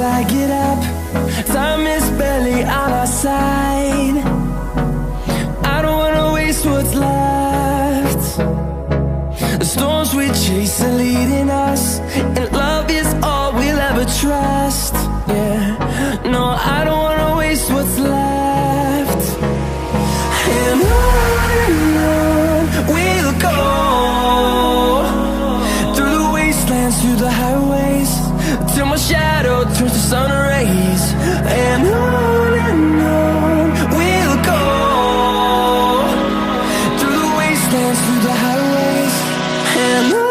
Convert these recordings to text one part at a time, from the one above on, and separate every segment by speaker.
Speaker 1: till I get up. Time is barely on our side. I don't wanna waste what's left. The storms we chase are leading us, and love is all we'll ever trust. Yeah, no, I don't wanna waste what's left. And on we'll go, through the wastelands, through the highways, till my shadow turns to sun rays. And on we'll go, through the wastelands, through the highways, and on.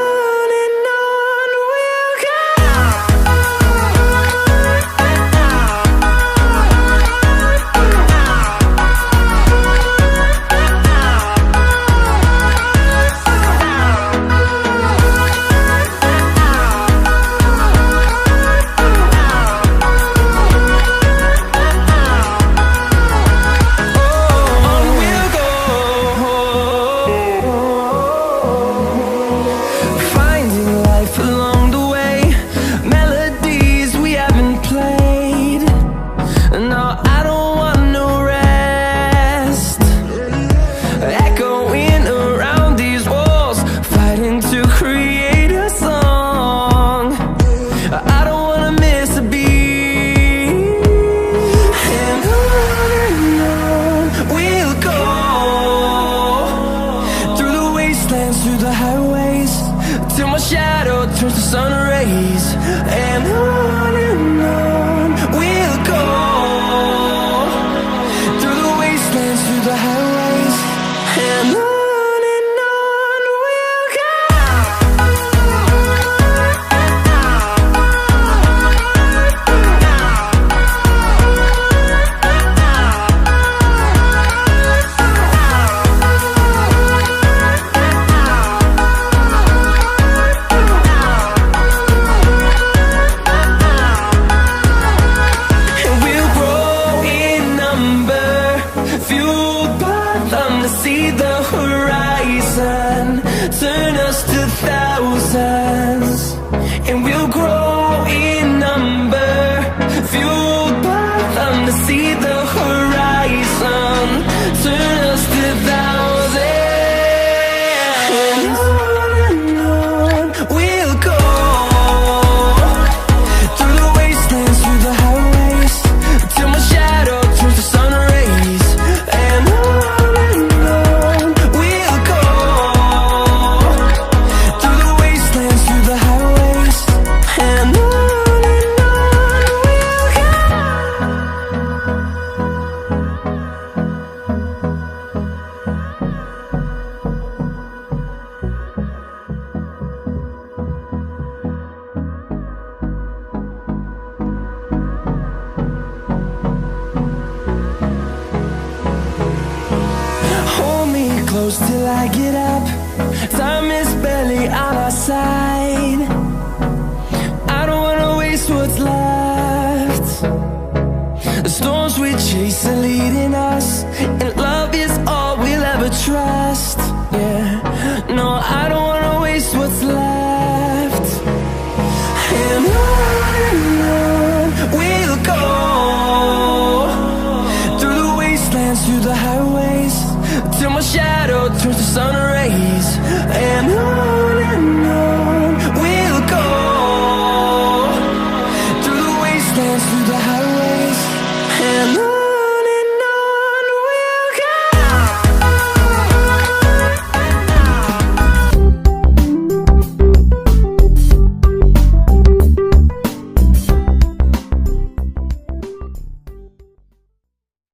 Speaker 1: Till I get up, time is barely on our side. I don't wanna waste what's left. The storms we chase are leading us, and love is all we'll ever trust. Yeah, no, I don't wanna waste what's left. And on we'll go, through the wastelands, through the highways, till my shadow turns to sun rays. And